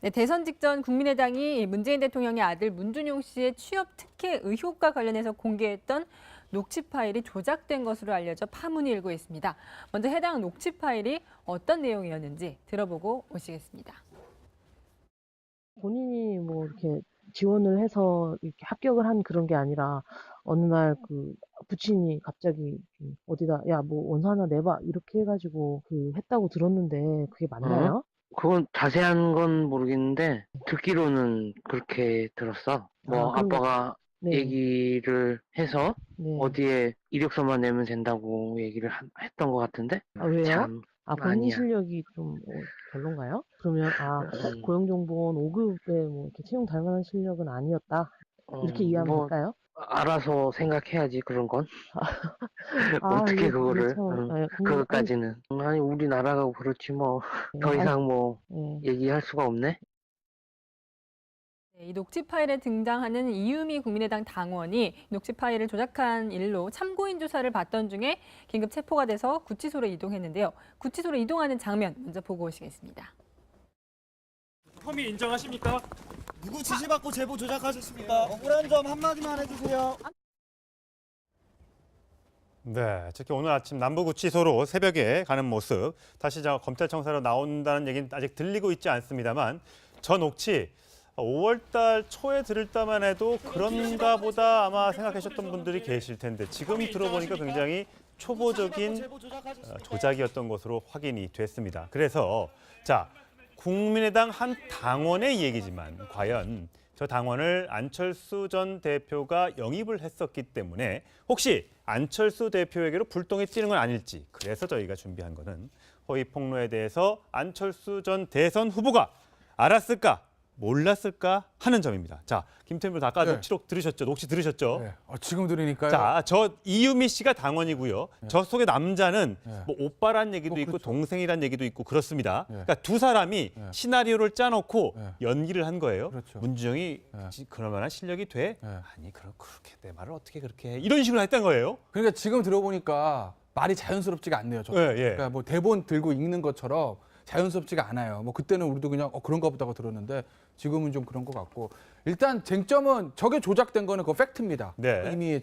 네, 대선 직전 국민의당이 문재인 대통령의 아들 문준용 씨의 취업 특혜 의혹과 관련해서 공개했던 녹취 파일이 조작된 것으로 알려져 파문이 일고 있습니다. 먼저 해당 녹취 파일이 어떤 내용이었는지 들어보고 오시겠습니다. 본인이 뭐 이렇게 지원을 해서 이렇게 합격을 한 그런 게 아니라 어느 날 그 부친이 갑자기 어디다 "야 뭐 원서 하나 내봐." 이렇게 해 가지고 했다고 들었는데 그게 맞나요? 그건 자세한 건 모르겠는데 듣기로는 그렇게 들었어. 뭐 그럼 아빠가 네. 얘기를 해서 네. 어디에 이력서만 내면 된다고 얘기를 했던 것 같은데 왜요? 참 본인 아니야. 실력이 좀 별론가요? 그러면 고용정보원 5급에 뭐 이렇게 채용 달 만한 실력은 아니었다. 이렇게 이해하면 뭐 될까요? 알아서 생각해야지 그런 건. 이게 어떻게 그거를 참 그것까지는. 아니 우리나라가 그렇지 뭐. 더 이상 뭐 네. 얘기할 수가 없네. 이 녹취 파일에 등장하는 이유미 국민의당 당원이 녹취 파일을 조작한 일로 참고인 조사를 받던 중에 긴급 체포가 돼서 구치소로 이동했는데요. 구치소로 이동하는 장면 먼저 보고 오시겠습니다. 혐의 인정하십니까? 누구 지시받고 제보 조작하셨습니까? 억울한 점 한마디만 해주세요. 네, 특히 오늘 아침 남부구치소로 새벽에 가는 모습, 다시 검찰청사로 나온다는 얘기는 아직 들리고 있지 않습니다만 저 녹취 5월 달 초에 들을 때만 해도 그런가 보다 아마 생각하셨던 분들이 계실 텐데 지금 들어보니까 굉장히 초보적인 조작이었던 것으로 확인이 됐습니다. 그래서 자, 국민의당 한 당원의 얘기지만 과연 저 당원을 안철수 전 대표가 영입을 했었기 때문에 혹시 안철수 대표에게로 불똥이 튀는 건 아닐지, 그래서 저희가 준비한 거는 허위 폭로에 대해서 안철수 전 대선 후보가 알았을까 몰랐을까 하는 점입니다. 자, 김태민 변호사 아까 녹취 들으셨죠? 네. 지금 들으니까요. 자, 저 이유미 씨가 당원이고요. 저 속의 남자는 뭐 오빠란 얘기도 있고 그렇죠. 동생이란 얘기도 있고 그렇습니다. 그러니까 두 사람이 시나리오를 짜놓고 연기를 한 거예요. 그렇죠. 문준영이 그럴 만한 실력이 돼? 아니, 그렇게 내 말을 어떻게 그렇게 해? 이런 식으로 했던 거예요. 그러니까 지금 들어보니까 말이 자연스럽지가 않네요. 그러니까 뭐 대본 들고 읽는 것처럼 자연스럽지가 않아요. 뭐 그때는 우리도 그냥 그런가 보다가 들었는데 지금은 좀 그런 것 같고, 일단 쟁점은 저게 조작된 거는 그 팩트입니다. 네. 이미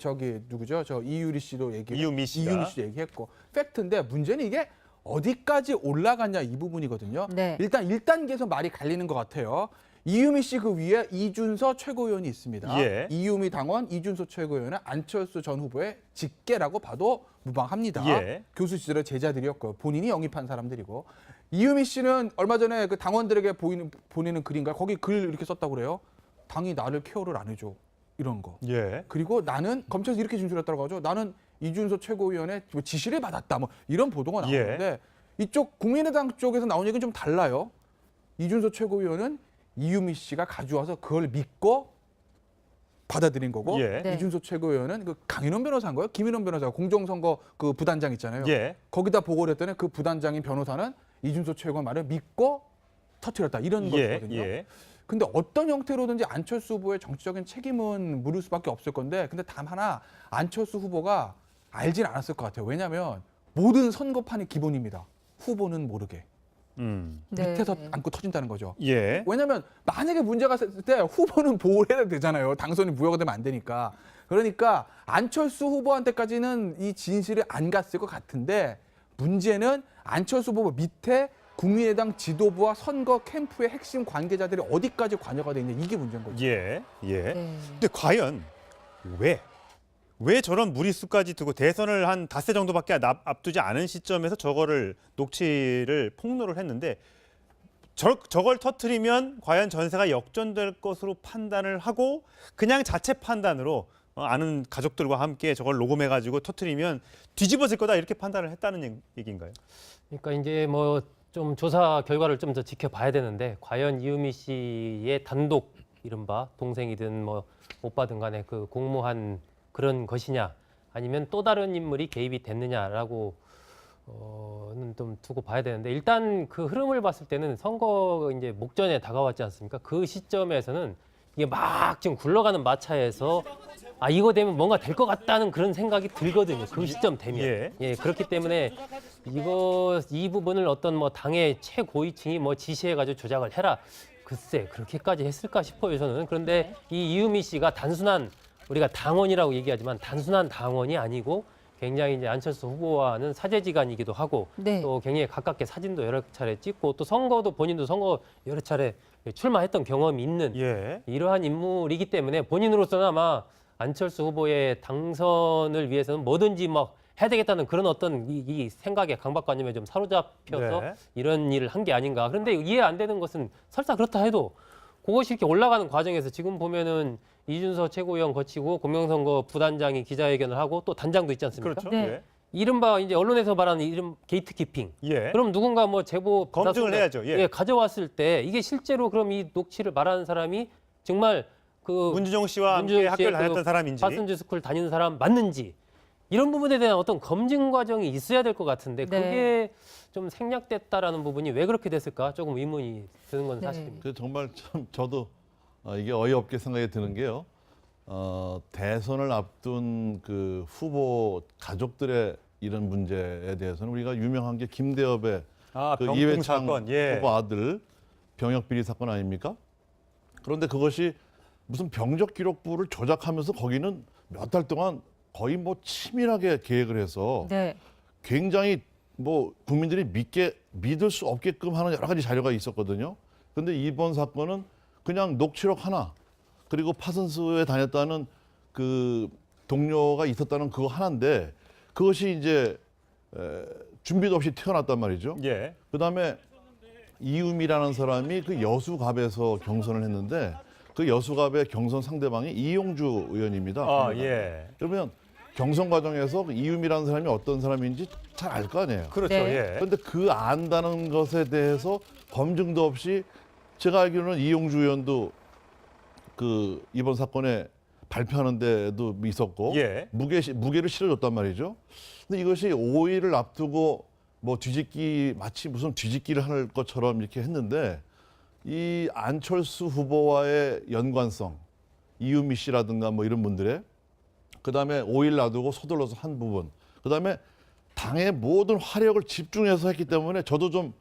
누구죠? 저 이유미 씨도 이유미 씨도 얘기했고 팩트인데 문제는 이게 어디까지 올라갔냐 이 부분이거든요. 네. 일단 1단계에서 말이 갈리는 것 같아요. 이유미 씨 그 위에 이준서 최고위원이 있습니다. 예. 이유미 당원, 이준서 최고위원은 안철수 전 후보의 직계라고 봐도 무방합니다. 예. 교수 시절의 제자들이었고 본인이 영입한 사람들이고, 이유미 씨는 얼마 전에 그 당원들에게 보내는 글인가 거기 글 이렇게 썼다고 그래요. 당이 나를 케어를 안 해줘 이런 거. 예. 그리고 나는 검찰에서 이렇게 진술했다고 하죠. 나는 이준서 최고위원의 지시를 받았다. 뭐 이런 보도가 나오는데 이쪽 국민의당 쪽에서 나온 얘기는 좀 달라요. 이준서 최고위원은 이유미 씨가 가져와서 그걸 믿고 받아들인 거고, 네. 이준서 최고위원은 그 강인원 변호사인 거예요. 김인원 변호사가 공정선거 그 부단장 있잖아요. 거기다 보고를 했더니 그 부단장인 변호사는 이준서 최고위원 말을 믿고 터뜨렸다 이런 거거든요. 근데 어떤 형태로든지 안철수 후보의 정치적인 책임은 물을 수밖에 없을 건데, 근데 단 하나 안철수 후보가 알진 않았을 것 같아요. 왜냐하면 모든 선거판이 기본입니다. 후보는 모르게. 밑에서 안고 터진다는 거죠. 왜냐하면 만약에 문제가 있을 때 후보는 보호를 해야 되잖아요. 당선이 무효가 되면 안 되니까. 그러니까 안철수 후보한테까지는 이 진실이 안 갔을 것 같은데, 문제는 안철수 후보 밑에 국민의당 지도부와 선거 캠프의 핵심 관계자들이 어디까지 관여가 돼 있냐, 이게 문제인 거죠. 근데 과연 왜 저런 무리수까지 두고 대선을 한 닷새 정도밖에 앞두지 않은 시점에서 저거를 녹취를 폭로를 했는데, 저걸 터트리면 과연 전세가 역전될 것으로 판단을 하고 그냥 자체 판단으로 아는 가족들과 함께 저걸 녹음해가지고 터트리면 뒤집어질 거다 이렇게 판단을 했다는 얘기인가요? 그러니까 이제 뭐 좀 조사 결과를 좀 더 지켜봐야 되는데, 과연 이유미 씨의 단독 이른바 동생이든 뭐 오빠든 간에 그 공모한 그런 것이냐, 아니면 또 다른 인물이 개입이 됐느냐라고 는 좀 두고 봐야 되는데, 일단 그 흐름을 봤을 때는 선거 이제 목전에 다가왔지 않습니까? 그 시점에서는 이게 막 지금 굴러가는 마차에서 이거 되면 뭔가 될 것 같다는 그런 생각이 들거든요. 그 시점 되면. 그렇기 때문에 이 부분을 어떤 뭐 당의 최고위층이 뭐 지시해가지고 조작을 해라, 글쎄 그렇게까지 했을까 싶어요 저는. 그런데 이 이유미 씨가 단순한 우리가 당원이라고 얘기하지만 단순한 당원이 아니고 굉장히 이제 안철수 후보와는 사제지간이기도 하고 네. 또 굉장히 가깝게 사진도 여러 차례 찍고 또 선거도 본인도 선거 여러 차례 출마했던 경험이 있는 예. 이러한 인물이기 때문에 본인으로서는 아마 안철수 후보의 당선을 위해서는 뭐든지 막 해야 되겠다는 그런 어떤 이 생각에 강박관념에 좀 사로잡혀서 네. 이런 일을 한 게 아닌가. 그런데 이해 안 되는 것은 설사 그렇다 해도 그것이 이렇게 올라가는 과정에서 지금 보면은 이준서 최고위원 거치고 공명선거 부단장이 기자회견을 하고 또 단장도 있지 않습니까? 그렇죠. 네. 예. 이른바 이제 언론에서 말하는 이름 게이트키핑. 예. 그럼 누군가 뭐 제보 검증을 받았을 때, 해야죠. 예. 가져왔을 때 이게 실제로 그럼 이 녹취를 말하는 사람이 정말 그 문준용 씨와 함께 문준용 학교를 씨의 다녔던 사람인지. 파슨즈 스쿨 다니는 사람 맞는지 이런 부분에 대한 어떤 검증 과정이 있어야 될 것 같은데 네. 그게 좀 생략됐다라는 부분이 왜 그렇게 됐을까 조금 의문이 드는 건 네. 사실입니다. 그 정말 참 저도 이게 어이없게 생각이 드는 게요. 대선을 앞둔 그 후보 가족들의 이런 문제에 대해서는 우리가 유명한 게 김대엽의 아, 그 병풍 이회창 사건. 예. 후보 아들 병역 비리 사건 아닙니까? 그런데 그것이 무슨 병적 기록부를 조작하면서 거기는 몇 달 동안 거의 뭐 치밀하게 계획을 해서 네. 굉장히 뭐 국민들이 믿을 수 없게끔 하는 여러 가지 자료가 있었거든요. 그런데 이번 사건은 그냥 녹취록 하나 그리고 파슨스에 다녔다는 그 동료가 있었다는 그거 하나인데 그것이 이제 준비도 없이 튀어났단 말이죠. 예. 그다음에 이유미라는 사람이 그 여수갑에서 경선을 했는데 그 여수갑의 경선 상대방이 이용주 의원입니다. 아, 예. 그러면 경선 과정에서 그 이유미라는 사람이 어떤 사람인지 잘 알 거 아니에요. 그렇죠. 네. 예. 그런데 그 안다는 것에 대해서 검증도 없이 제가 알기로는 이용주 의원도 그 이번 사건에 발표하는 데도 있었고 예. 무게를 실어줬단 말이죠. 근데 이것이 5일을 앞두고 뭐 마치 무슨 뒤집기를 할 것처럼 이렇게 했는데 이 안철수 후보와의 연관성, 이유미 씨라든가 뭐 이런 분들의 그다음에 5일 놔두고 서둘러서 한 부분, 그다음에 당의 모든 화력을 집중해서 했기 때문에 저도 좀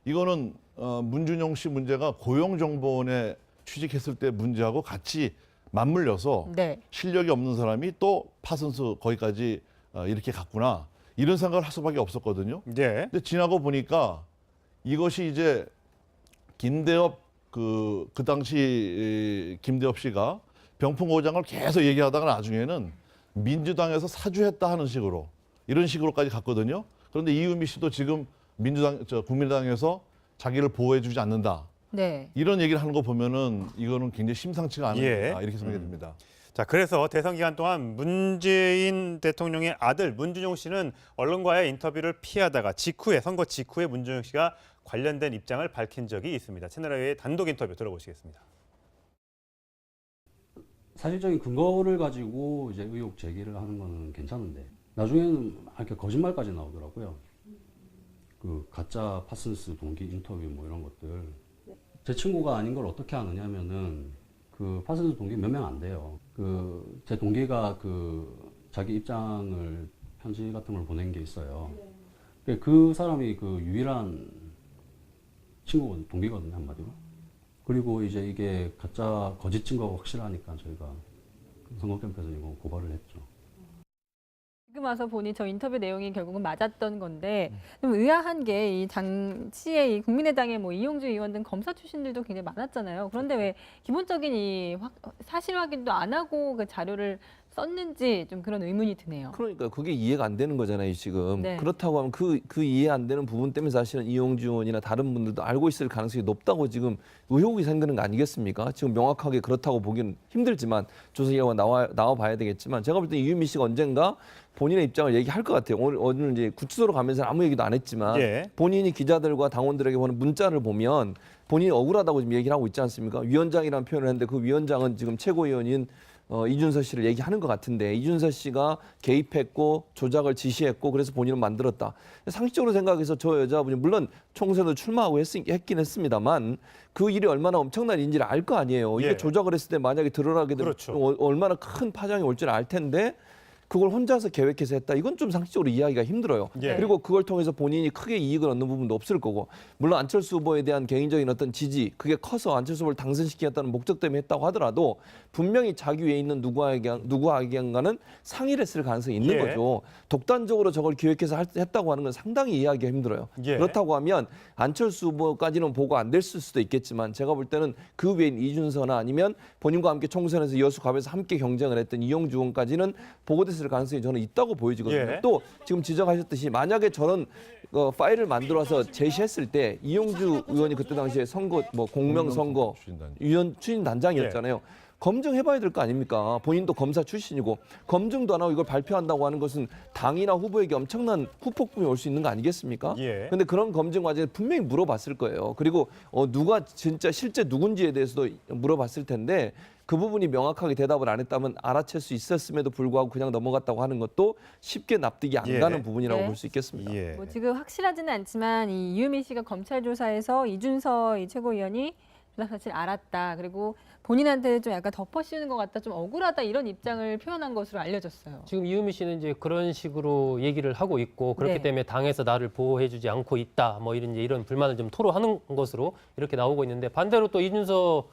이거는 문준용 씨 문제가 고용정보원에 취직했을 때 문제하고 같이 맞물려서 네. 실력이 없는 사람이 또 파슨스 거기까지 이렇게 갔구나 이런 생각을 할 수밖에 없었거든요. 예. 근데 지나고 보니까 이것이 이제 김대엽 그 당시 김대엽 씨가 병풍오장을 계속 얘기하다가 나중에는 민주당에서 사주했다 하는 식으로 이런 식으로까지 갔거든요. 그런데 이유미 씨도 지금 국민의당에서 자기를 보호해주지 않는다. 네. 이런 얘기를 하는 거 보면은 이거는 굉장히 심상치가 않은 예. 일이다, 이렇게 생각이 듭니다. 자, 그래서 대선 기간 동안 문재인 대통령의 아들 문준용 씨는 언론과의 인터뷰를 피하다가 선거 직후에 문준용 씨가 관련된 입장을 밝힌 적이 있습니다. 채널A의 단독 인터뷰 들어보시겠습니다. 사실적인 근거를 가지고 이제 의혹 제기를 하는 거는 괜찮은데 나중에는 이렇게 거짓말까지 나오더라고요. 그 가짜 파슨스 동기 인터뷰 뭐 이런 것들. 제 친구가 아닌 걸 어떻게 아느냐면은 그 파슨스 동기 몇 명 안 돼요. 그 제 동기가 그 자기 입장을 편지 같은 걸 보낸 게 있어요. 그 사람이 그 유일한 친구거든, 동기거든요, 한마디로. 그리고 이제 이게 가짜 거짓 증거가 확실하니까 저희가 선거 캠프에서 이거 고발을 했죠. 지금 와서 보니 저 인터뷰 내용이 결국은 맞았던 건데 좀 의아한 게 이 당시에 이 국민의당의 뭐 이용주 의원 등 검사 출신들도 굉장히 많았잖아요. 그런데 왜 기본적인 이 사실 확인도 안 하고 그 자료를 썼는지 좀 그런 의문이 드네요. 그러니까 그게 이해가 안 되는 거잖아요, 지금. 네. 그렇다고 하면 그 이해 안 되는 부분 때문에 사실은 이용주 의원이나 다른 분들도 알고 있을 가능성이 높다고 지금 의혹이 생기는 거 아니겠습니까? 지금 명확하게 그렇다고 보기는 힘들지만 조사 결과 나와 봐야 되겠지만 제가 볼 때 이유미 씨가 언젠가 본인의 입장을 얘기할 것 같아요. 오늘 이제 구치소로 가면서 아무 얘기도 안 했지만 예. 본인이 기자들과 당원들에게 보낸 문자를 보면 본인이 억울하다고 지금 얘기를 하고 있지 않습니까? 위원장이라는 표현을 했는데 그 위원장은 지금 최고위원인 이준서 씨를 얘기하는 것 같은데 이준서 씨가 개입했고 조작을 지시했고 그래서 본인은 만들었다. 상식적으로 생각해서 저 여자분이 물론 총선도 출마하고 했긴 했습니다만 그 일이 얼마나 엄청난 일인지를 알 거 아니에요. 이게 예. 조작을 했을 때 만약에 드러나게 되면 그렇죠. 얼마나 큰 파장이 올 줄 알 텐데 그걸 혼자서 계획해서 했다. 이건 좀 상식적으로 이해하기가 힘들어요. 예. 그리고 그걸 통해서 본인이 크게 이익을 얻는 부분도 없을 거고 물론 안철수 후보에 대한 개인적인 어떤 지지 그게 커서 안철수 후보를 당선시키겠다는 목적 때문에 했다고 하더라도 분명히 자기 위에 있는 누구에게는 상의를 했을 가능성이 있는 예. 거죠. 독단적으로 저걸 기획해서 했다고 하는 건 상당히 이해하기가 힘들어요. 예. 그렇다고 하면 안철수 후보까지는 보고 안 됐을 수도 있겠지만 제가 볼 때는 그 외인 이준서나 아니면 본인과 함께 총선에서 여수 갑에서 함께 경쟁을 했던 이용주 의원까지는 보고됐을 가능성이 저는 있다고 보여지거든요. 예. 또 지금 지적하셨듯이 만약에 저런 파일을 만들어서 제시했을 때 이용주 의원이 그때 당시에 선거 공명선거 추진단장이었잖아요. 검증해봐야 될 거 아닙니까? 본인도 검사 출신이고 검증도 안 하고 이걸 발표한다고 하는 것은 당이나 후보에게 엄청난 후폭풍이 올 수 있는 거 아니겠습니까? 예. 근데 그런 검증 과정에 분명히 물어봤을 거예요. 그리고 누가 진짜 실제 누군지에 대해서도 물어봤을 텐데 그 부분이 명확하게 대답을 안 했다면 알아챌 수 있었음에도 불구하고 그냥 넘어갔다고 하는 것도 쉽게 납득이 안 예. 가는 부분이라고 네. 볼 수 있겠습니다. 예. 뭐 지금 확실하지는 않지만 이 이유미 씨가 검찰 조사에서 이준서 이 최고위원이 조작 사실 알았다. 그리고 본인한테 좀 약간 덮어씌우는 것 같다, 좀 억울하다 이런 입장을 표현한 것으로 알려졌어요. 지금 이유미 씨는 이제 그런 식으로 얘기를 하고 있고 그렇기 네. 때문에 당에서 나를 보호해주지 않고 있다. 뭐 이런 불만을 좀 토로하는 것으로 이렇게 나오고 있는데 반대로 또 이준서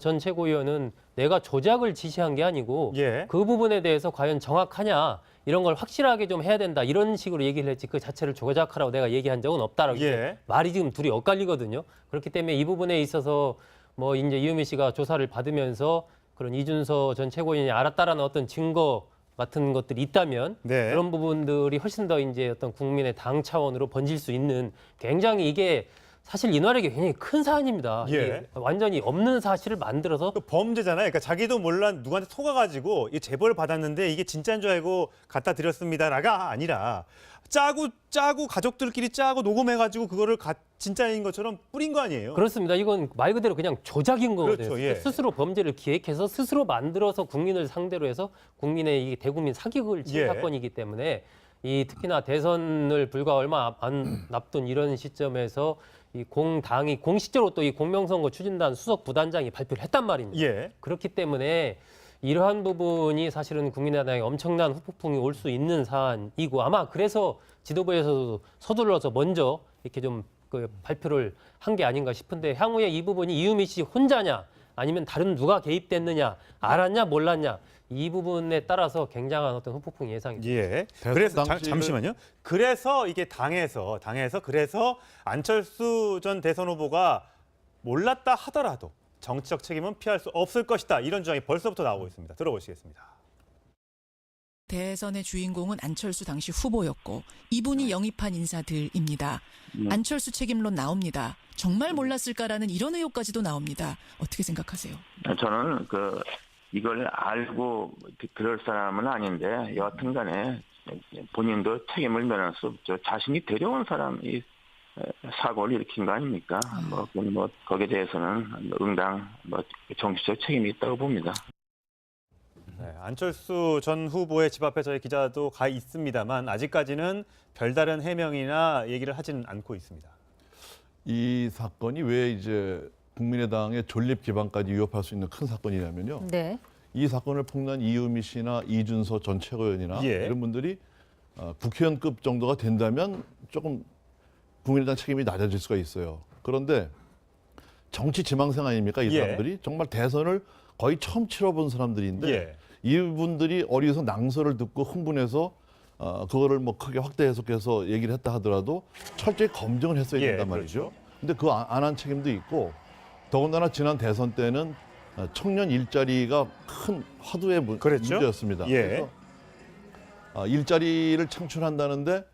전 최고위원은 내가 조작을 지시한 게 아니고 예. 그 부분에 대해서 과연 정확하냐 이런 걸 확실하게 좀 해야 된다 이런 식으로 얘기를 했지 그 자체를 조작하라고 내가 얘기한 적은 없다라고 예. 말이 지금 둘이 엇갈리거든요. 그렇기 때문에 이 부분에 있어서 뭐 이제 이유미 씨가 조사를 받으면서 그런 이준서 전 최고위원이 알았다라는 어떤 증거 같은 것들이 있다면 네. 그런 부분들이 훨씬 더 이제 어떤 국민의 당 차원으로 번질 수 있는 굉장히 이게 사실 이날에게 굉장히 큰 사안입니다. 예. 이게 완전히 없는 사실을 만들어서 또 범죄잖아요. 그러니까 자기도 몰라 누구한테 속아가지고 이 제보를 받았는데 이게 진짜인 줄 알고 갖다 드렸습니다가 아니라 짜고 가족들끼리 짜고 녹음해가지고 그거를 진짜인 것처럼 뿌린 거 아니에요? 그렇습니다. 이건 말 그대로 그냥 조작인 거거든요. 그렇죠, 예. 스스로 범죄를 기획해서 스스로 만들어서 국민을 상대로 해서 국민의 이 대국민 사기극을 친 예. 사건이기 때문에 이 특히나 대선을 불과 얼마 안 앞둔 이런 시점에서 이 공당이 공식적으로 또 이 공명선거 추진단 수석 부단장이 발표를 했단 말입니다. 예. 그렇기 때문에 이러한 부분이 사실은 국민의당에 엄청난 후폭풍이 올 수 있는 사안이고 아마 그래서 지도부에서도 서둘러서 먼저 이렇게 좀 그 발표를 한 게 아닌가 싶은데 향후에 이 부분이 이유미 씨 혼자냐 아니면 다른 누가 개입됐느냐 알았냐 몰랐냐 이 부분에 따라서 굉장한 어떤 후폭풍 예상이 됩니다. 예. 그래서 잠시만요. 그래서 이게 당에서 그래서 안철수 전 대선 후보가 몰랐다 하더라도 정치적 책임은 피할 수 없을 것이다. 이런 주장이 벌써부터 나오고 있습니다. 들어보시겠습니다. 대선의 주인공은 안철수 당시 후보였고 이분이 영입한 인사들입니다. 안철수 책임론 나옵니다. 정말 몰랐을까라는 이런 의혹까지도 나옵니다. 어떻게 생각하세요? 저는 이걸 알고 그럴 사람은 아닌데 여하튼 간에 본인도 책임을 면할 수 없죠. 자신이 데려온 사람이 사고를 일으킨 거 아닙니까? 거기에 대해서는 응당 정치적 책임이 있다고 봅니다. 네, 안철수 전 후보의 집 앞에 저희 기자도 가 있습니다만 아직까지는 별다른 해명이나 얘기를 하지는 않고 있습니다. 이 사건이 왜 이제 국민의당의 존립 기반까지 위협할 수 있는 큰 사건이냐면요. 네. 이 사건을 폭로한 이유미 씨나 이준서 전 최고위원이나 예. 이런 분들이 국회의원급 정도가 된다면 조금 국민의당 책임이 낮아질 수가 있어요. 그런데 정치 지망생 아닙니까? 이 사람들이 예. 정말 대선을 거의 처음 치러본 사람들인데 예. 이분들이 어디서 낭설을 듣고 흥분해서 그거를 크게 확대 해석해서 얘기를 했다 하더라도 철저히 검증을 했어야 된단 말이죠. 그렇죠. 근데 그거 안 한 책임도 있고 더군다나 지난 대선 때는 청년 일자리가 큰 화두의 그랬죠? 문제였습니다. 예. 그래서 일자리를 창출한다는데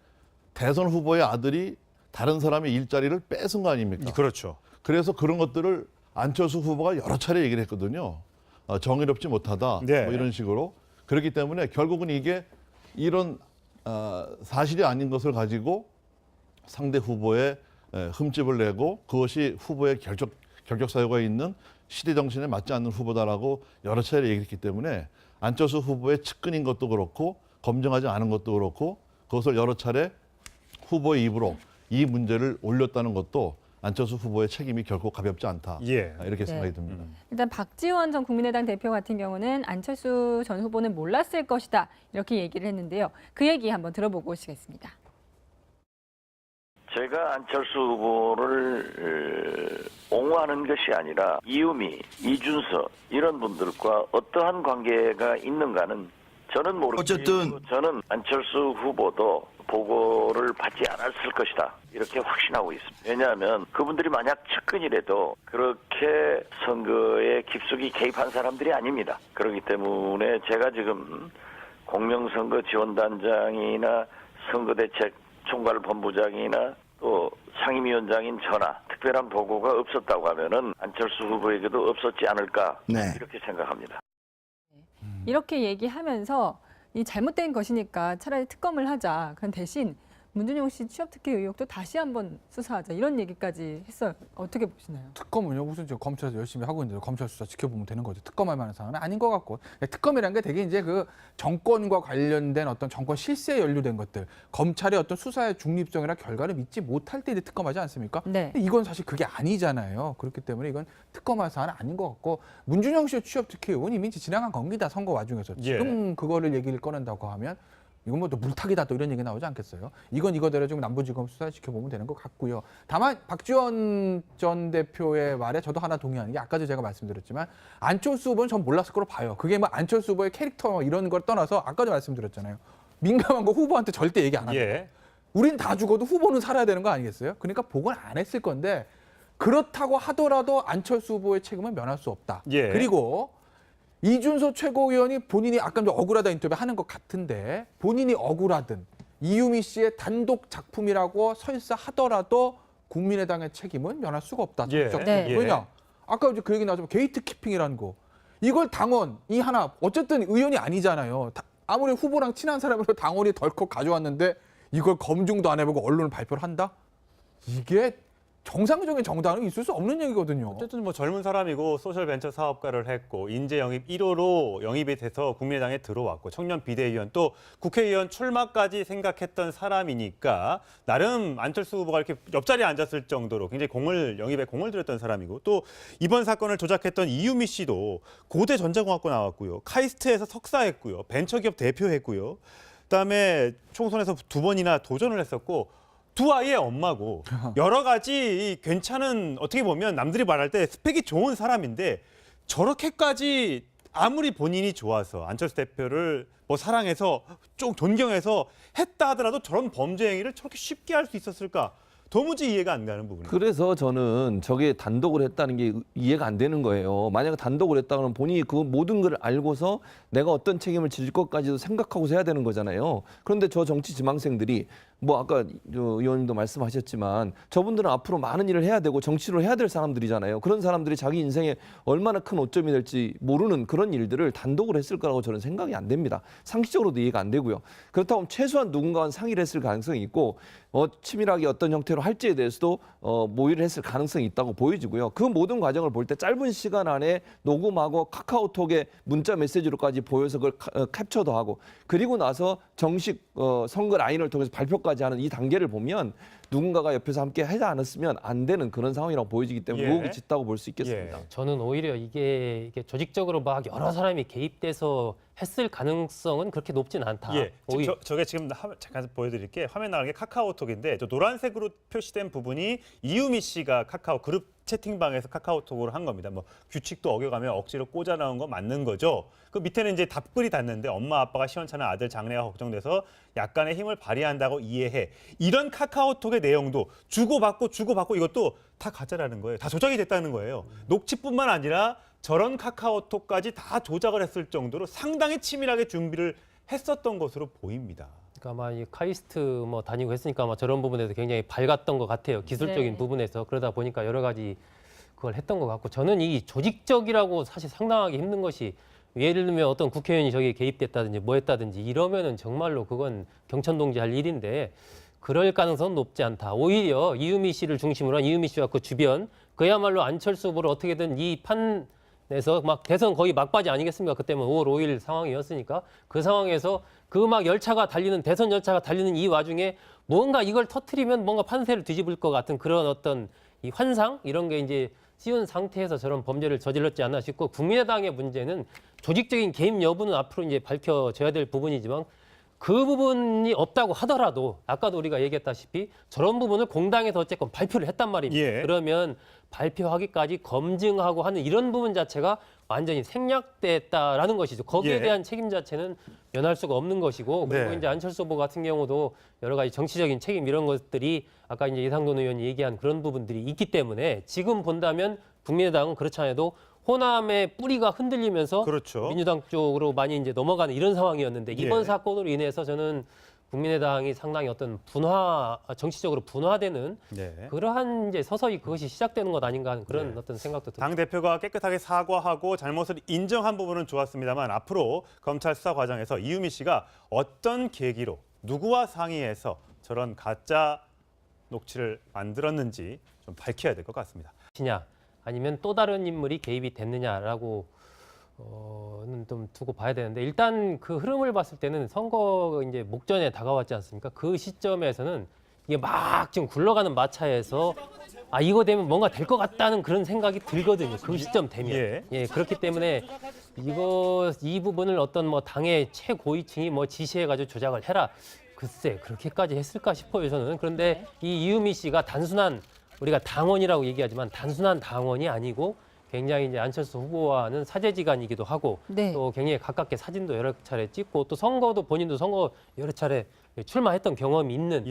대선 후보의 아들이 다른 사람의 일자리를 뺏은 거 아닙니까? 그렇죠. 그래서 그런 것들을 안철수 후보가 여러 차례 얘기를 했거든요. 정의롭지 못하다 네. 이런 식으로. 그렇기 때문에 결국은 이게 이런 사실이 아닌 것을 가지고 상대 후보의 흠집을 내고 그것이 후보의 결격 사유가 있는 시대 정신에 맞지 않는 후보다라고 여러 차례 얘기했기 때문에 안철수 후보의 측근인 것도 그렇고 검증하지 않은 것도 그렇고 그것을 여러 차례 후보의 입으로 이 문제를 올렸다는 것도 안철수 후보의 책임이 결코 가볍지 않다. 이렇게 생각이 듭니다. 일단 박지원 전 국민의당 대표 같은 경우는 안철수 전 후보는 몰랐을 것이다 이렇게 얘기를 했는데요. 그 얘기 한번 들어보고 오시겠습니다. 제가 안철수 후보를 옹호하는 것이 아니라 이유미, 이준석 이런 분들과 어떠한 관계가 있는가는 저는 모르겠고 어쨌든 저는 안철수 후보도 보고를 받지 않았을 것이다 이렇게 확신하고 있습니다. 왜냐하면 그분들이 만약 측근이라도 그렇게 선거에 깊숙이 개입한 사람들이 아닙니다. 그렇기 때문에 제가 지금 공명선거 지원단장이나 선거대책총괄본부장이나 또 상임위원장인 전화 특별한 보고가 없었다고 하면은 안철수 후보에게도 없었지 않을까 이렇게 생각합니다. 이렇게 얘기하면서 이 잘못된 것이니까 차라리 특검을 하자. 그럼 대신 문준용 씨 취업 특혜 의혹도 다시 한번 수사하자. 이런 얘기까지 했어요. 어떻게 보시나요? 특검은요 무슨 저 검찰에서 열심히 하고 있는데 검찰 수사 지켜보면 되는 거죠. 특검할 만한 사안은 아닌 것 같고 특검이라는 게 되게 이제 그 정권과 관련된 어떤 정권 실세에 연루된 것들 검찰의 어떤 수사의 중립성이나 결과를 믿지 못할 때 이제 특검하지 않습니까? 네. 근데 이건 사실 그게 아니잖아요. 그렇기 때문에 이건 특검할 사안은 아닌 것 같고 문준용 씨의 취업 특혜 의혹은 이미 지나간 겁니다. 선거 와중에서 지금 그거를 얘기를 꺼낸다고 하면. 이건 뭐 또 물타기다 또 이런 얘기 나오지 않겠어요? 이건 이거대로 좀 남부지검 수사 지켜보면 되는 것 같고요. 다만 박지원 전 대표의 말에 저도 하나 동의하는 게 아까도 제가 말씀드렸지만 안철수 후보는 전 몰랐을 거로 봐요. 그게 뭐 안철수 후보의 캐릭터 이런 걸 떠나서 아까도 말씀드렸잖아요. 민감한 거 후보한테 절대 얘기 안 합니다. 우린 다 죽어도 후보는 살아야 되는 거 아니겠어요? 그러니까 보고는 안 했을 건데 그렇다고 하더라도 안철수 후보의 책임은 면할 수 없다. 그리고 이준석 최고위원이 본인이 아까 좀 억울하다 인터뷰 하는 것 같은데 본인이 억울하든 이유미 씨의 단독 작품이라고 설사하더라도 국민의당의 책임은 면할 수가 없다. 왜냐? 아까 이제 그 얘기 나왔지만 게이트 키핑이라는 거. 이걸 당원 이 하나 어쨌든 의원이 아니잖아요. 아무리 후보랑 친한 사람으로 당원이 덜컥 가져왔는데 이걸 검증도 안 해보고 언론을 발표를 한다? 이게 정상적인 정당은 있을 수 없는 얘기거든요. 어쨌든 뭐 젊은 사람이고 소셜 벤처 사업가를 했고 인재 영입 1호로 영입이 돼서 국민의당에 들어왔고 청년 비대위원 또 국회의원 출마까지 생각했던 사람이니까 나름 안철수 후보가 이렇게 옆자리에 앉았을 정도로 굉장히 영입에 공을 들였던 사람이고 또 이번 사건을 조작했던 이유미 씨도 고대 전자공학고 나왔고요. 카이스트에서 석사했고요. 벤처기업 대표했고요. 그다음에 총선에서 2번이나 도전을 했었고 두 아이의 엄마고 여러 가지 괜찮은 어떻게 보면 남들이 말할 때 스펙이 좋은 사람인데 저렇게까지 아무리 본인이 좋아서 안철수 대표를 뭐 사랑해서 좀 존경해서 했다 하더라도 저런 범죄 행위를 저렇게 쉽게 할 수 있었을까? 도무지 이해가 안 가는 부분이에요. 그래서 저는 저게 단독을 했다는 게 이해가 안 되는 거예요. 만약에 단독을 했다 그러면 본인이 그 모든 걸 알고서 내가 어떤 책임을 질 것까지도 생각하고서 해야 되는 거잖아요. 그런데 저 정치 지망생들이 뭐 아까 의원님도 말씀하셨지만 저분들은 앞으로 많은 일을 해야 되고 정치를 해야 될 사람들이잖아요. 그런 사람들이 자기 인생에 얼마나 큰 오점이 될지 모르는 그런 일들을 단독을 했을 거라고 저는 생각이 안 됩니다. 상식적으로도 이해가 안 되고요. 그렇다면 최소한 누군가와 상의를 했을 가능성이 있고 치밀하게 어떤 형태로 할지에 대해서도 모의를 했을 가능성이 있다고 보여지고요. 그 모든 과정을 볼 때 짧은 시간 안에 녹음하고 카카오톡에 문자 메시지로까지 보여서 그걸 캡처도 하고 그리고 나서 정식 선거 라인을 통해서 발표까지 하는 이 단계를 보면 누군가가 옆에서 함께 하지 않았으면 안 되는 그런 상황이라고 보여지기 때문에 의혹이 짙다고 볼 수 있겠습니다. 저는 오히려 이게 조직적으로 막 여러 사람이 개입돼서 했을 가능성은 그렇게 높지는 않다. 저게 지금 잠깐 보여드릴게 화면 나가는 게 카카오톡인데 저 노란색으로 표시된 부분이 이유미 씨가 카카오 그룹 채팅방에서 카카오톡으로 한 겁니다. 뭐 규칙도 어겨가며 억지로 꽂아 나온 거 맞는 거죠. 그 밑에는 이제 답글이 닿는데 엄마 아빠가 시원찮은 아들 장래가 걱정돼서 약간의 힘을 발휘한다고 이해해. 이런 카카오톡의 내용도 주고받고 이것도 다 가짜라는 거예요. 다 조작이 됐다는 거예요. 녹취뿐만 아니라 저런 카카오톡까지 다 조작을 했을 정도로 상당히 치밀하게 준비를 했었던 것으로 보입니다. 그러니까 아마 이 카이스트 뭐 다니고 했으니까 아마 저런 부분에서 굉장히 밝았던 것 같아요. 기술적인 부분에서 그러다 보니까 여러 가지 그걸 했던 것 같고 저는 이 조직적이라고 사실 상당하기 힘든 것이 예를 들면 어떤 국회의원이 저기에 개입됐다든지 뭐 했다든지 이러면은 정말로 그건 경천동지 할 일인데 그럴 가능성은 높지 않다. 오히려 이유미 씨를 중심으로 한 이유미 씨와 그 주변 그야말로 안철수 후보를 어떻게든 이 판에서 막 대선 거의 막바지 아니겠습니까? 그때면 5월 5일 상황이었으니까 그 상황에서 그 막 열차가 달리는 대선 열차가 달리는 이 와중에 뭔가 이걸 터트리면 뭔가 판세를 뒤집을 것 같은 그런 어떤 이 환상 이런 게 이제 씌운 상태에서 저런 범죄를 저질렀지 않나 싶고 국민의당의 문제는 조직적인 개입 여부는 앞으로 이제 밝혀져야 될 부분이지만 그 부분이 없다고 하더라도 아까도 우리가 얘기했다시피 저런 부분을 공당에서 어쨌건 발표를 했단 말입니다. 예. 그러면 발표하기까지 검증하고 하는 이런 부분 자체가 완전히 생략됐다라는 것이죠. 거기에 예. 대한 책임 자체는 면할 수가 없는 것이고 그리고 네. 이제 안철수 후보 같은 경우도 여러 가지 정치적인 책임 이런 것들이 아까 이제 이상돈 의원이 얘기한 그런 부분들이 있기 때문에 지금 본다면 국민의당은 그렇지 않아도 호남의 뿌리가 흔들리면서 그렇죠. 민주당 쪽으로 많이 이제 넘어가는 이런 상황이었는데 이번 예. 사건으로 인해서 저는 국민의당이 상당히 어떤 정치적으로 분화되는 네. 그러한 이제 서서히 그것이 시작되는 것 아닌가 하는 그런 네. 어떤 생각도 듭니다. 당 대표가 깨끗하게 사과하고 잘못을 인정한 부분은 좋았습니다만 앞으로 검찰 수사 과정에서 이유미 씨가 어떤 계기로 누구와 상의해서 저런 가짜 녹취를 만들었는지 좀 밝혀야 될 것 같습니다. 냐 아니면 또 다른 인물이 개입이 됐느냐라고 는 좀 두고 봐야 되는데 일단 그 흐름을 봤을 때는 선거 이제 목전에 다가왔지 않습니까? 그 시점에서는 이게 막 지금 굴러가는 마차에서 아 이거 되면 뭔가 될 것 같다는 그런 생각이 들거든요. 그 시점 되면 예 그렇기 때문에 이 부분을 어떤 뭐 당의 최고위층이 뭐 지시해가지고 조작을 해라 글쎄 그렇게까지 했을까 싶어요 저는. 그런데 이 이유미 씨가 단순한 우리가 당원이라고 얘기하지만 단순한 당원이 아니고 굉장히 이제 안철수 후보와는 사제지간이기도 하고 네. 또 굉장히 가깝게 사진도 여러 차례 찍고 또 선거도 본인도 선거 여러 차례 출마했던 경험이 있는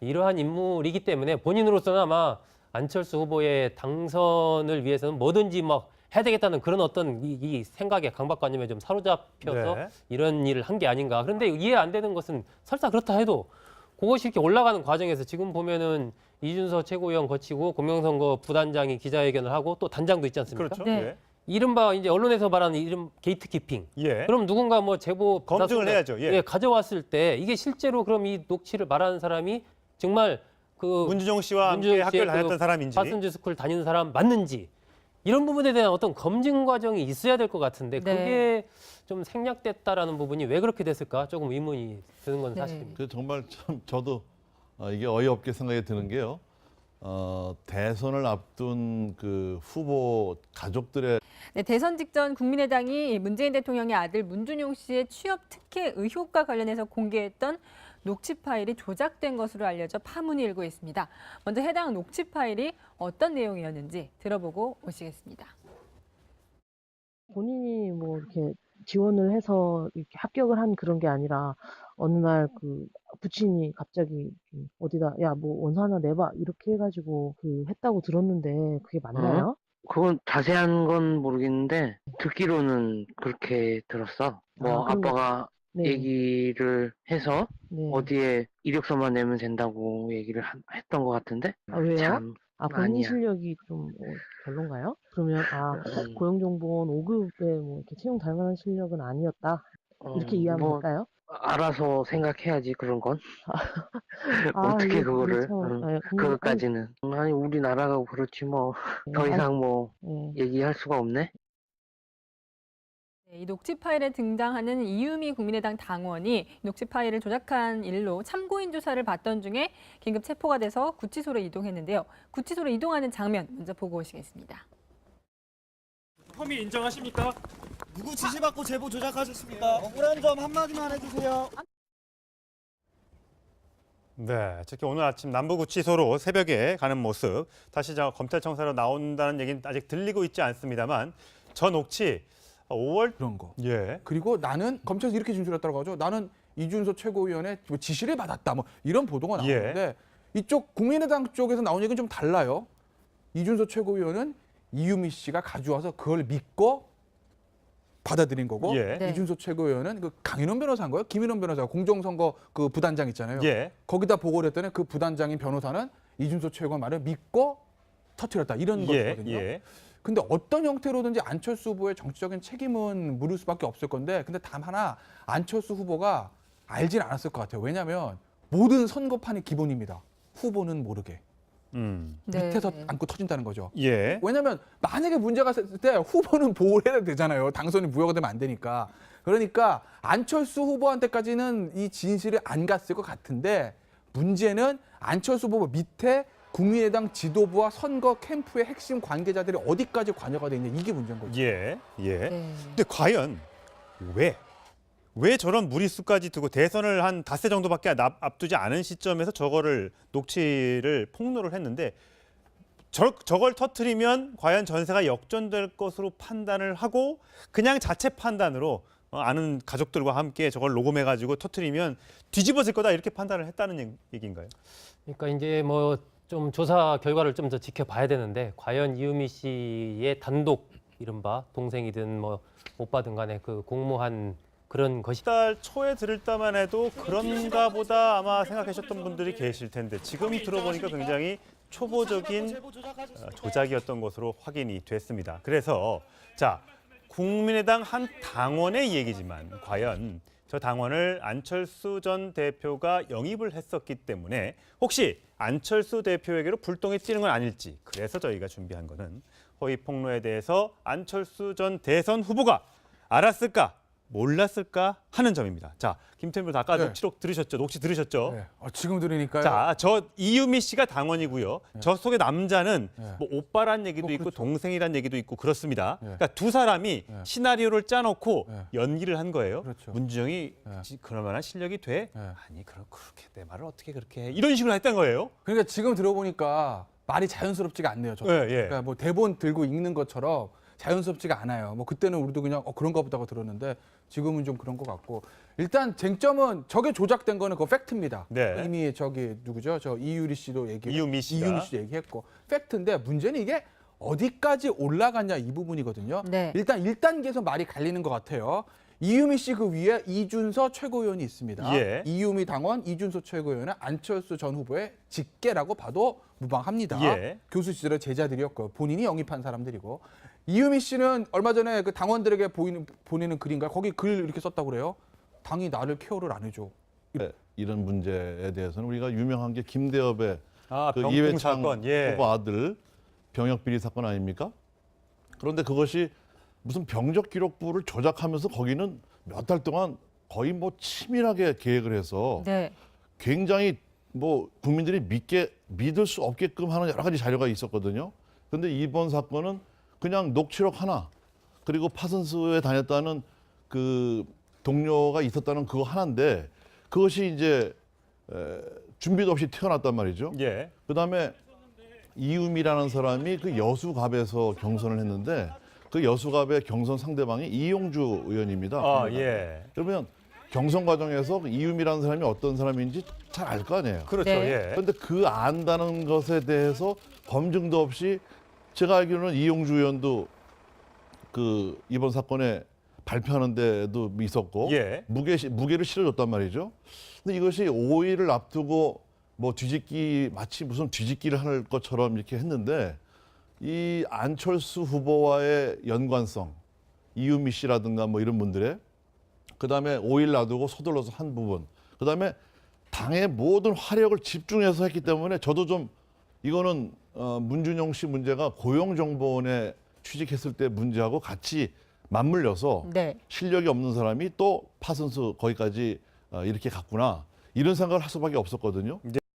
이러한 인물이기 때문에 본인으로서는 아마 안철수 후보의 당선을 위해서는 뭐든지 막 해야 되겠다는 그런 어떤 이 생각에 강박관념에 좀 사로잡혀서 네. 이런 일을 한 게 아닌가. 그런데 이해 안 되는 것은 설사 그렇다 해도 그것이 이렇게 올라가는 과정에서 지금 보면은 이준서 최고위원 거치고 공명선거 부단장이 기자회견을 하고 또 단장도 있지 않습니까? 그렇죠. 네. 예. 이른바 이제 언론에서 말하는 이름 게이트키핑. 그럼 누군가 뭐 제보 검증을 받았을 때, 해야죠. 예. 가져왔을 때 이게 실제로 그럼 이 녹취를 말하는 사람이 정말 그 문준용 씨와 함께 학교를 다녔던 사람인지 파슨즈 스쿨 다니는 사람 맞는지 이런 부분에 대한 어떤 검증 과정이 있어야 될 것 같은데 네. 그게 좀 생략됐다라는 부분이 왜 그렇게 됐을까 조금 의문이 드는 건 네. 사실입니다. 그 정말 참 저도 이게 어이없게 생각이 드는 게요. 대선을 앞둔 그 후보 가족들의 네, 대선 직전 국민의당이 문재인 대통령의 아들 문준용 씨의 취업 특혜 의혹과 관련해서 공개했던 녹취 파일이 조작된 것으로 알려져 파문이 일고 있습니다. 먼저 해당 녹취 파일이 어떤 내용이었는지 들어보고 오시겠습니다. 본인이 뭐 이렇게 지원을 해서 이렇게 합격을 한 그런 게 아니라 어느 날 그 부친이 갑자기 어디다 야 뭐 원서 하나 내봐 이렇게 해가지고 그 했다고 들었는데 그게 맞나요? 그건 자세한 건 모르겠는데 듣기로는 그렇게 들었어. 뭐 그런가? 아빠가 네. 얘기를 해서 네. 어디에 이력서만 내면 된다고 얘기를 했던 것 같은데. 아, 왜요? 참 본인 아니야. 실력이 좀 별론가요? 그러면 고용정보원 5급에 뭐 이렇게 채용 될 만한 실력은 아니었다 이렇게 이해하면 뭐 될까요? 알아서 생각해야지 그런 건. 아, 어떻게 이게 그거를 참, 근데 그것까지는. 아니 우리나라가 그렇지 뭐. 더 이상 뭐 얘기할 수가 없네. 이 녹취 파일에 등장하는 이유미 국민의당 당원이 녹취 파일을 조작한 일로 참고인 조사를 받던 중에 긴급 체포가 돼서 구치소로 이동했는데요. 구치소로 이동하는 장면 먼저 보고 오시겠습니다. 혐의 인정하십니까? 누구 지시받고 제보 조작하셨습니까? 억울한 점 한마디만 해주세요. 네, 특히 오늘 아침 남부구치소로 새벽에 가는 모습 다시 검찰청사로 나온다는 얘기는 아직 들리고 있지 않습니다만 저 녹취 5월 그런 거. 예. 그리고 나는 검찰에서 이렇게 진술했다고 하죠. 나는 이준서 최고위원의 뭐 지시를 받았다. 뭐 이런 보도가 나오는데 이쪽 국민의당 쪽에서 나온 얘기는 좀 달라요. 이준서 최고위원은 이유미 씨가 가져와서 그걸 믿고 받아들인 거고 이준서 최고위원은 그 강인원 변호사인 거예요. 김인원 변호사가 공정선거 그 부단장 있잖아요. 거기다 보고를 했더니 그 부단장인 변호사는 이준서 최고의 말을 믿고 터뜨렸다. 이런 거거든요. 근데 어떤 형태로든지 안철수 후보의 정치적인 책임은 물을 수밖에 없을 건데 근데 단 하나 안철수 후보가 알진 않았을 것 같아요. 왜냐하면 모든 선거판이 기본입니다. 후보는 모르게. 밑에서 안고 터진다는 거죠. 왜냐하면 만약에 문제가 있을 때 후보는 보호를 해야 되잖아요. 당선이 무효가 되면 안 되니까. 그러니까 안철수 후보한테까지는 이 진실이 안 갔을 것 같은데 문제는 안철수 후보 밑에 국민의당 지도부와 선거 캠프의 핵심 관계자들이 어디까지 관여가 돼 있냐 이게 문제인 거죠. 예. 근데 과연 왜 저런 무리수까지 두고 대선을 한 닷새 정도밖에 앞두지 않은 시점에서 저거를 녹취를 폭로를 했는데 저걸 터트리면 과연 전세가 역전될 것으로 판단을 하고 그냥 자체 판단으로 아는 가족들과 함께 저걸 녹음해가지고 터트리면 뒤집어질 거다 이렇게 판단을 했다는 얘기인가요? 그러니까 이제 뭐 좀 조사 결과를 좀 더 지켜봐야 되는데 과연 이유미 씨의 단독 이른바 동생이든 뭐 오빠든 간에 그 공모한 그런 것이 달 초에 들을 때만 해도 그런가 보다 아마 생각하셨던 분들이 계실 텐데 지금 들어보니까 굉장히 초보적인 조작이었던 것으로 확인이 됐습니다. 그래서 자, 국민의당 한 당원의 얘기지만 과연 저 당원을 안철수 전 대표가 영입을 했었기 때문에 혹시 안철수 대표에게로 불똥이 튀는 건 아닐지, 그래서 저희가 준비한 거는 허위 폭로에 대해서 안철수 전 대선 후보가 알았을까 몰랐을까 하는 점입니다. 자, 김태민 변호사 아까 녹취 들으셨죠? 네. 지금 들으니까요. 자, 저 이유미 씨가 당원이고요. 저 속의 남자는 뭐 오빠란 얘기도 있고 그렇죠. 동생이란 얘기도 있고 그렇습니다. 그러니까 두 사람이 시나리오를 짜놓고 연기를 한 거예요. 그렇죠. 문주영이 그럴 만한 실력이 돼? 아니 그렇게 내 말을 어떻게 그렇게 해? 이런 식으로 했던 거예요. 그러니까 지금 들어보니까 말이 자연스럽지가 않네요. 그러니까 뭐 대본 들고 읽는 것처럼 자연스럽지가 않아요. 뭐 그때는 우리도 그냥 그런가 보다가 들었는데 지금은 좀 그런 것 같고, 일단 쟁점은 저게 조작된 거는 그 팩트입니다. 이미 저기 누구죠? 저 이유미 씨도 이유미 씨도 얘기했고 팩트인데 문제는 이게 어디까지 올라갔냐 이 부분이거든요. 일단 1단계에서 말이 갈리는 것 같아요. 이유미 씨 그 위에 이준서 최고위원이 있습니다. 이유미 당원, 이준서 최고위원은 안철수 전 후보의 직계라고 봐도 무방합니다. 교수 시절의 제자들이었고 본인이 영입한 사람들이고, 이유미 씨는 얼마 전에 그 당원들에게 보내는 글인가 거기 글 이렇게 썼다고 그래요. 당이 나를 케어를 안 해줘. 이런 문제에 대해서는 우리가 유명한 게 김대엽의 그 병풍 이회창 사건, 후보 아들 병역 비리 사건 아닙니까? 그런데 그것이 무슨 병적 기록부를 조작하면서 거기는 몇 달 동안 거의 뭐 치밀하게 계획을 해서 굉장히 뭐 국민들이 믿을 수 없게끔 하는 여러 가지 자료가 있었거든요. 그런데 이번 사건은 그냥 녹취록 하나, 그리고 파슨스에 다녔다는 그 동료가 있었다는 그거 하나인데 그것이 이제 준비도 없이 튀어났단 말이죠. 그다음에 이유미라는 사람이 그 여수갑에서 경선을 했는데 그 여수갑의 경선 상대방이 이용주 의원입니다. 그러면 경선 과정에서 이유미라는 사람이 어떤 사람인지 잘 알 거 아니에요. 그렇죠. 그런데 그 안다는 것에 대해서 검증도 없이, 제가 알기로는 이용주 의원도 그 이번 사건에 발표하는 데도 있었고 무게를 실어줬단 말이죠. 근데 이것이 5일을 앞두고 뭐 마치 무슨 뒤집기를 할 것처럼 이렇게 했는데, 이 안철수 후보와의 연관성, 이유미 씨라든가 뭐 이런 분들의, 그다음에 5일 놔두고 서둘러서 한 부분, 그다음에 당의 모든 화력을 집중해서 했기 때문에 저도 좀 이거는 문준용 씨 문제가 고용정보원에 취직했을 때 문제하고 같이 맞물려서 실력이 없는 사람이 또 파슨스 거기까지 이렇게 갔구나, 이런 생각을 할 수밖에 없었거든요.